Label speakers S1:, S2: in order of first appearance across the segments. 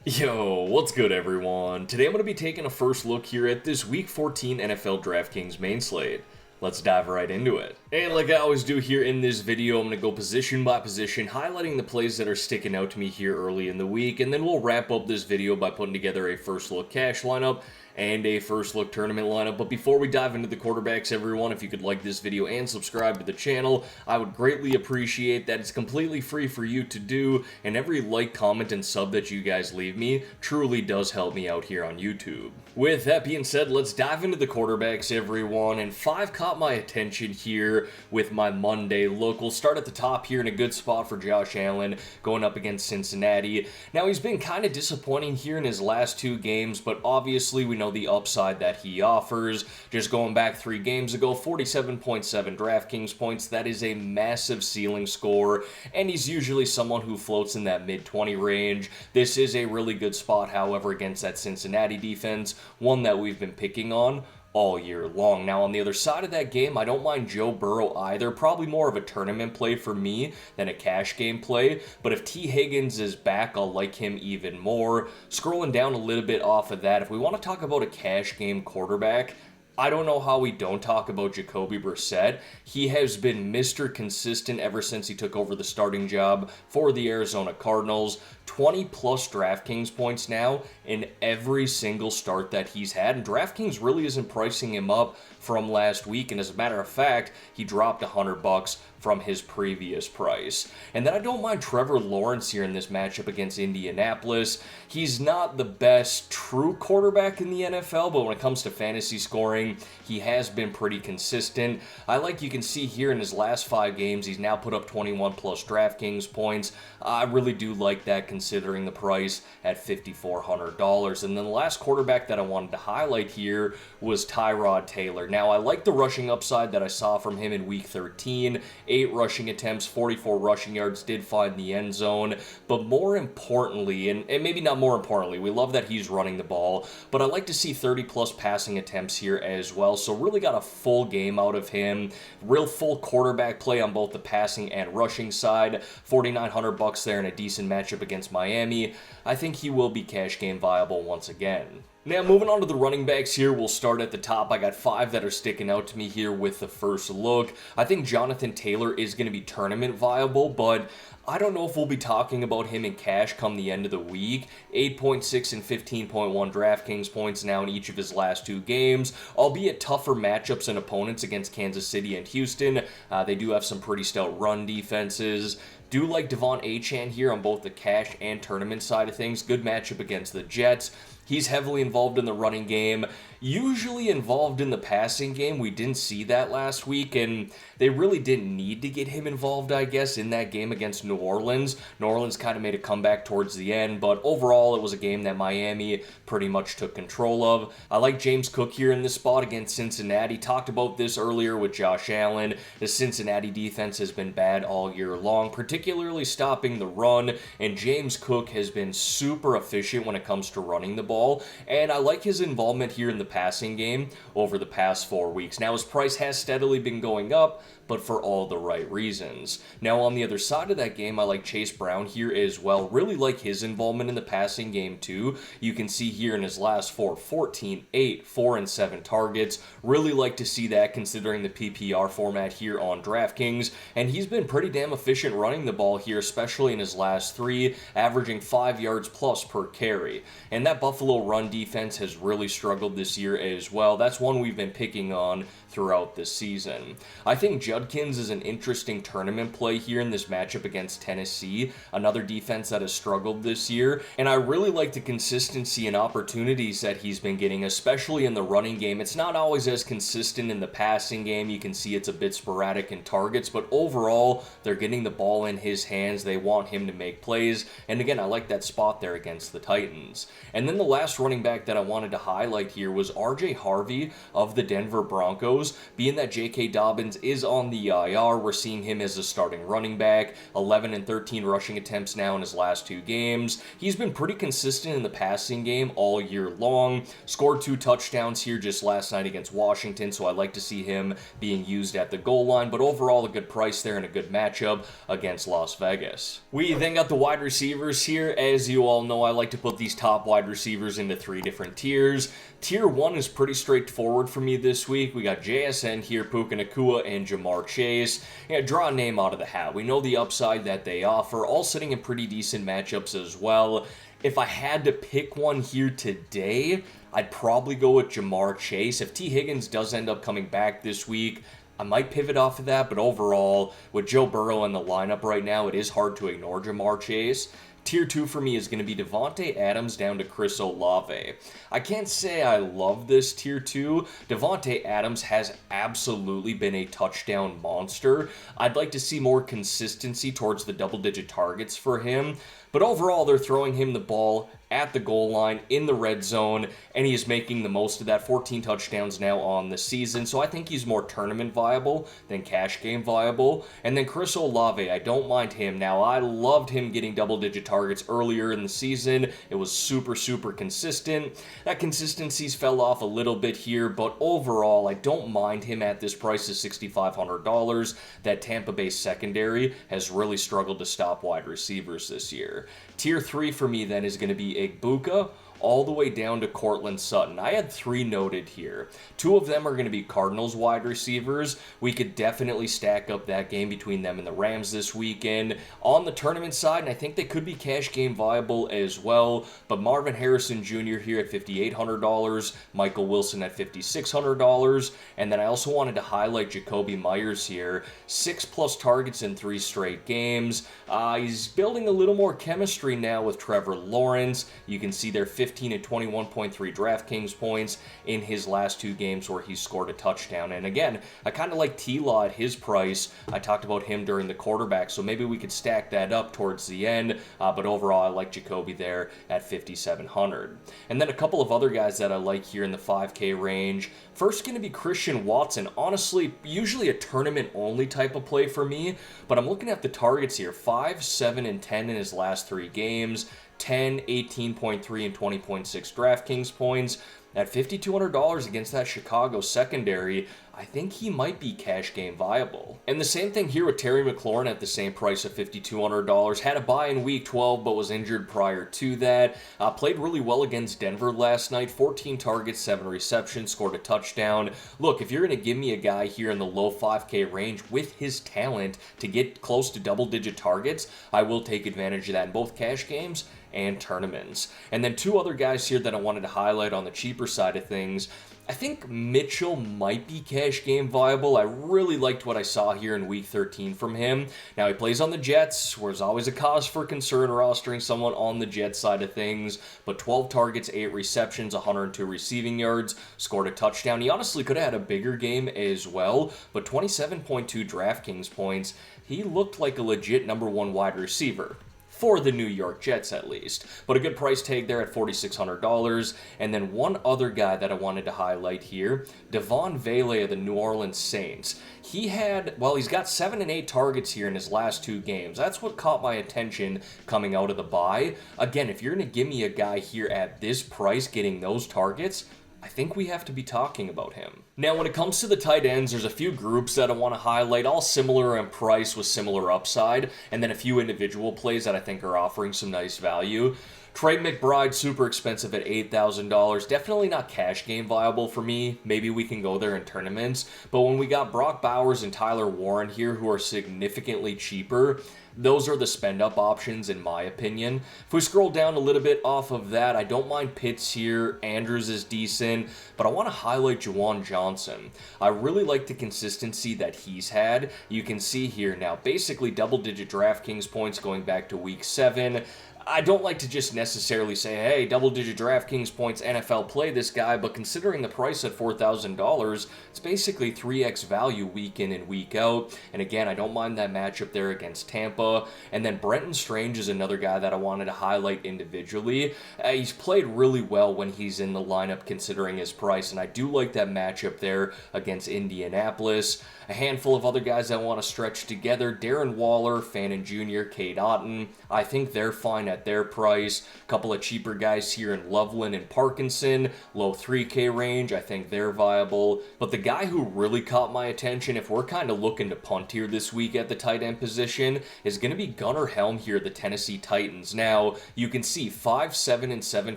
S1: Yo, what's good everyone? Today I'm going to be taking a first look here at this Week 14 NFL DraftKings main slate. Let's dive right into it. And like I always do here in this video, I'm going to go position by position, highlighting the plays that are sticking out to me here early in the week, and then we'll wrap up this video by putting together a first look cash lineup and a first look tournament lineup. But before we dive into the quarterbacks, everyone, if you could like this video and subscribe to the channel, I would greatly appreciate that. It's completely free for you to do, and every like, comment, and sub that you guys leave me truly does help me out here on YouTube. With that being said, let's dive into the quarterbacks, everyone, and 5 caught my attention here with my Monday look. We'll start at the top here in a good spot for Josh Allen going up against Cincinnati. Now, he's been kind of disappointing here in his last 2 games, but obviously we know the upside that he offers. Just going back 3 games ago, 47.7 DraftKings points. That is a massive ceiling score, and he's usually someone who floats in that mid-20 range. This is a really good spot, however, against that Cincinnati defense, one that we've been picking on all year long. Now, on the other side of that game, I don't mind Joe Burrow either. Probably more of a tournament play for me than a cash game play. But if T. Higgins is back, I'll like him even more. Scrolling down a little bit off of that, if we want to talk about a cash game quarterback, I don't know how we don't talk about Jacoby Brissett. He has been Mr. Consistent ever since he took over the starting job for the Arizona Cardinals. 20-plus DraftKings points now in every single start that he's had. And DraftKings really isn't pricing him up from last week. And as a matter of fact, he dropped $100 from his previous price. And then I don't mind Trevor Lawrence here in this matchup against Indianapolis. He's not the best true quarterback in the NFL, but when it comes to fantasy scoring, he has been pretty consistent. You can see here in his last 5 games, he's now put up 21 plus DraftKings points. I really do like that considering the price at $5,400. And then the last quarterback that I wanted to highlight here was Tyrod Taylor. Now, I like the rushing upside that I saw from him in Week 13. 8 rushing attempts, 44 rushing yards, did find the end zone. But more importantly, and maybe not more importantly, we love that he's running the ball, but I like to see 30-plus passing attempts here as well. So really got a full game out of him. Real full quarterback play on both the passing and rushing side. $4,900 there in a decent matchup against Miami. I think he will be cash game viable once again. Now, moving on to the running backs here, we'll start at the top. I got 5 that are sticking out to me here with the first look. I think Jonathan Taylor is going to be tournament viable, but I don't know if we'll be talking about him in cash come the end of the week. 8.6 and 15.1 DraftKings points now in each of his last 2 games, albeit tougher matchups and opponents against Kansas City and Houston. They do have some pretty stout run defenses. Do like Devon Achane here on both the cash and tournament side of things. Good matchup against the Jets. He's heavily involved in the running game, usually involved in the passing game. We didn't see that last week, and they really didn't need to get him involved, I guess, in that game against New Orleans. New Orleans kind of made a comeback towards the end, but overall, it was a game that Miami pretty much took control of. I like James Cook here in this spot against Cincinnati. Talked about this earlier with Josh Allen. The Cincinnati defense has been bad all year long, particularly stopping the run, and James Cook has been super efficient when it comes to running the ball. And I like his involvement here in the passing game over the past 4 weeks. Now, his price has steadily been going up, but for all the right reasons. Now, on the other side of that game, I like Chase Brown here as well. Really like his involvement in the passing game too. You can see here in his last 4, 14, 8, 4, and 7 targets. Really like to see that considering the PPR format here on DraftKings. And he's been pretty damn efficient running the ball here, especially in his last 3, averaging 5 yards plus per carry. And that Buffalo run defense has really struggled this year as well. That's one we've been picking on throughout this season. I think Judkins is an interesting tournament play here in this matchup against Tennessee, another defense that has struggled this year, and I really like the consistency and opportunities that he's been getting, especially in the running game. It's not always as consistent in the passing game. You can see it's a bit sporadic in targets, but overall, they're getting the ball in his hands. They want him to make plays, and again, I like that spot there against the Titans. And then the last running back that I wanted to highlight here was RJ Harvey of the Denver Broncos. Being that J.K. Dobbins is on on the IR. We're seeing him as a starting running back, 11 and 13 rushing attempts now in his last 2 games. He's been pretty consistent in the passing game all year long. Scored 2 touchdowns here just last night against Washington, so I like to see him being used at the goal line, but overall a good price there and a good matchup against Las Vegas. We then got the wide receivers here. As you all know, I like to put these top wide receivers into 3 different tiers. Tier 1 is pretty straightforward for me this week. We got JSN here, Puka Nacua, and Jamar Chase. Yeah, draw a name out of the hat. We know the upside that they offer, all sitting in pretty decent matchups as well. If I had to pick one here today, I'd probably go with Jamar Chase. If T. Higgins does end up coming back this week, I might pivot off of that, but overall, with Joe Burrow in the lineup right now, it is hard to ignore Jamar Chase. Tier 2 for me is going to be Devontae Adams down to Chris Olave. I can't say I love this Tier 2. Devontae Adams has absolutely been a touchdown monster. I'd like to see more consistency towards the double-digit targets for him. But overall, they're throwing him the ball at the goal line in the red zone, and he is making the most of that. 14 touchdowns now on the season, so I think he's more tournament viable than cash game viable. And then Chris Olave, I don't mind him. Now, I loved him getting double-digit targets earlier in the season. It was super, super consistent. That consistency's fell off a little bit here, but overall, I don't mind him at this price of $6,500. That Tampa Bay secondary has really struggled to stop wide receivers this year. Tier 3 for me then is going to be Igbuka all the way down to Cortland Sutton. I had 3 noted here. 2 of them are going to be Cardinals wide receivers. We could definitely stack up that game between them and the Rams this weekend. On the tournament side, and I think they could be cash game viable as well, but Marvin Harrison Jr. here at $5,800, Michael Wilson at $5,600, and then I also wanted to highlight Jacoby Myers here. 6+ targets in 3 straight games. He's building a little more chemistry now with Trevor Lawrence. You can see there 15 and 21.3 DraftKings points in his last 2 games where he scored a touchdown. And again, I kind of like T-Law at his price. I talked about him during the quarterback, so maybe we could stack that up towards the end. But overall, I like Jacoby there at $5,700. And then a couple of other guys that I like here in the 5K range. First going to be Christian Watson. Honestly, usually a tournament-only type of play for me, but I'm looking at the targets here. 5, 7, and 10 in his last 3 games. 10, 18.3, and 20.6 DraftKings points. At $5,200 against that Chicago secondary, I think he might be cash game viable. And the same thing here with Terry McLaurin at the same price of $5,200. Had a bye in week 12, but was injured prior to that. Played really well against Denver last night. 14 targets, 7 receptions, scored a touchdown. Look, if you're going to give me a guy here in the low 5K range with his talent to get close to double-digit targets, I will take advantage of that in both cash games and tournaments. And then 2 other guys here that I wanted to highlight on the cheaper side of things. I think Mitchell might be cash game viable. I really liked what I saw here in week 13 from him. Now, he plays on the Jets, where there's always a cause for concern rostering someone on the Jets side of things, but 12 targets, 8 receptions, 102 receiving yards, scored a touchdown. He honestly could have had a bigger game as well, but 27.2 DraftKings points. He looked like a legit number 1 wide receiver. For the New York Jets, at least. But a good price tag there at $4,600. And then one other guy that I wanted to highlight here, Devon Vele of the New Orleans Saints. He's got 7 and 8 targets here in his last 2 games. That's what caught my attention coming out of the bye. Again, if you're going to give me a guy here at this price getting those targets, I think we have to be talking about him. Now, when it comes to the tight ends, there's a few groups that I want to highlight, all similar in price with similar upside, and then a few individual plays that I think are offering some nice value. Trey McBride, super expensive at $8,000. Definitely not cash game viable for me. Maybe we can go there in tournaments. But when we got Brock Bowers and Tyler Warren here, who are significantly cheaper, those are the spend-up options, in my opinion. If we scroll down a little bit off of that, I don't mind Pitts here. Andrews is decent, but I want to highlight Juwan Johnson. I really like the consistency that he's had. You can see here now, basically double-digit DraftKings points going back to week 7. I don't like to just necessarily say, hey, double-digit DraftKings points NFL, play this guy, but considering the price at $4,000, it's basically 3x value week in and week out. And again, I don't mind that matchup there against Tampa. And then Brenton Strange is another guy that I wanted to highlight individually. He's played really well when he's in the lineup considering his price, and I do like that matchup there against Indianapolis. A handful of other guys I want to stretch together: Darren Waller, Fannin Jr., Cade Otton. I think they're fine at their price. A couple of cheaper guys here in Loveland and Parkinson, low 3K range. I think they're viable. But the guy who really caught my attention, if we're kind of looking to punt here this week at the tight end position, is going to be Gunnar Helm here, the Tennessee Titans. Now, you can see 5, 7, and 7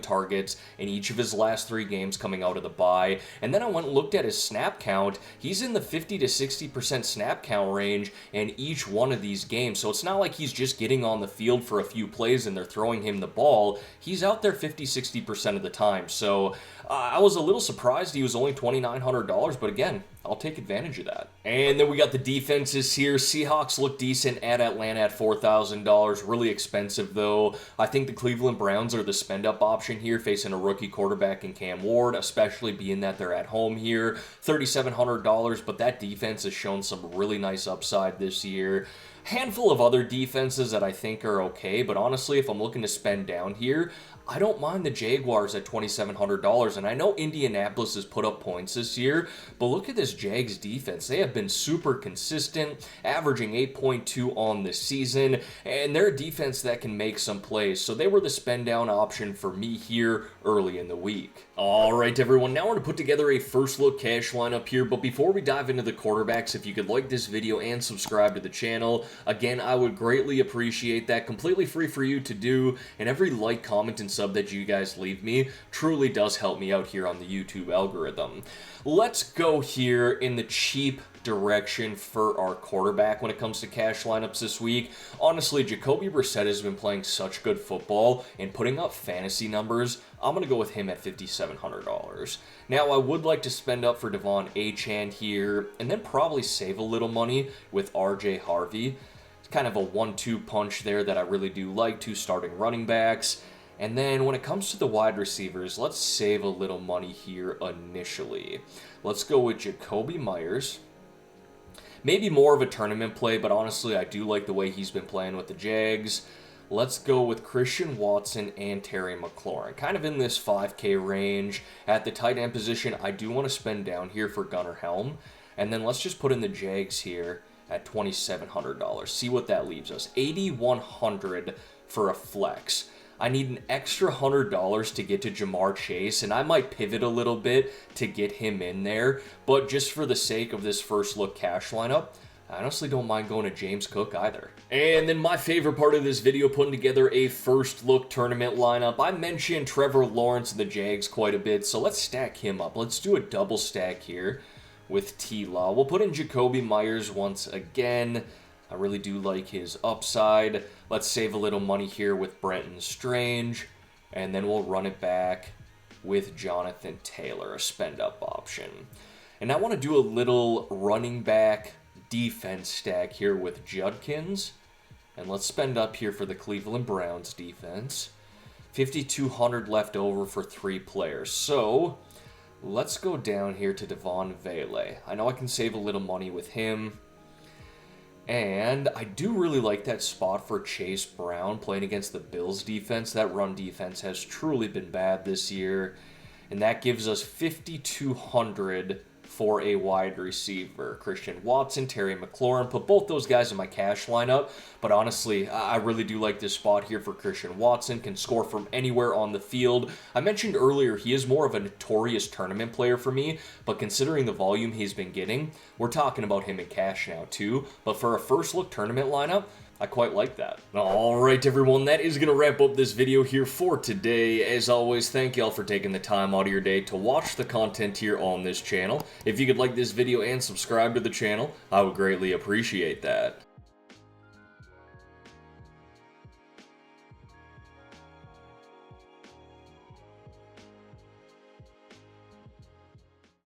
S1: targets in each of his last 3 games coming out of the bye. And then I went and looked at his snap count. He's in the 50 to 60% snap count range in each one of these games. So it's not like he's just getting on the field for a few plays and they're throwing him the ball. He's out there 50-60% of the time. So I was a little surprised he was only $2,900, but again, I'll take advantage of that. And then we got the defenses here. Seahawks look decent at Atlanta at $4,000. Really expensive, though. I think the Cleveland Browns are the spend-up option here, facing a rookie quarterback in Cam Ward, especially being that they're at home here. $3,700, but that defense has shown some really nice upside this year. Handful of other defenses that I think are okay, but honestly, if I'm looking to spend down here, I don't mind the Jaguars at $2,700, and I know Indianapolis has put up points this year, but look at this Jags defense. They have been super consistent, averaging 8.2 on the season, and they're a defense that can make some plays, so they were the spend down option for me here early in the week. All right, everyone, now we're going to put together a first look cash lineup here, but before we dive into the quarterbacks, if you could like this video and subscribe to the channel, again, I would greatly appreciate that. Completely free for you to do, and every like, comment, and sub that you guys leave me truly does help me out here on the YouTube algorithm. Let's go here in the cheap direction for our quarterback when it comes to cash lineups this week. Honestly, Jacoby Brissett has been playing such good football and putting up fantasy numbers. I'm going to go with him at $5,700. Now, I would like to spend up for Devon Achane here and then probably save a little money with RJ Harvey. It's kind of a 1-2 punch there that I really do like. 2 starting running backs. And then when it comes to the wide receivers, let's save a little money here initially. Let's go with Jacoby Myers. Maybe more of a tournament play, but honestly, I do like the way he's been playing with the Jags. Let's go with Christian Watson and Terry McLaurin. Kind of in this 5K range. At the tight end position, I do want to spend down here for Gunnar Helm. And then let's just put in the Jags here at $2,700. See what that leaves us. $8,100 for a flex. I need an extra $100 to get to Jamar Chase, and I might pivot a little bit to get him in there, but just for the sake of this first look cash lineup, I honestly don't mind going to James Cook either. And then my favorite part of this video, putting together a first look tournament lineup. I mentioned Trevor Lawrence and the Jags quite a bit, so let's stack him up. Let's do a double stack here with T-Law. We'll put in Jacoby Myers once again. I really do like his upside. Let's save a little money here with Brenton Strange, and then we'll run it back with Jonathan Taylor, a spend-up option. And I want to do a little running back defense stack here with Judkins, and let's spend up here for the Cleveland Browns defense. $5,200 left over for 3 players. So let's go down here to Devon Vele. I know I can save a little money with him. And I do really like that spot for Chase Brown playing against the Bills defense. That run defense has truly been bad this year. And that gives us $5,200 for a wide receiver. Christian Watson, Terry McLaurin, put both those guys in my cash lineup. But honestly, I really do like this spot here for Christian Watson. Can score from anywhere on the field. I mentioned earlier he is more of a notorious tournament player for me, but considering the volume he's been getting, we're talking about him in cash now too. But for a first look tournament lineup, I quite like that. Alright everyone, that is going to wrap up this video here for today. As always, thank y'all for taking the time out of your day to watch the content here on this channel. If you could like this video and subscribe to the channel, I would greatly appreciate that.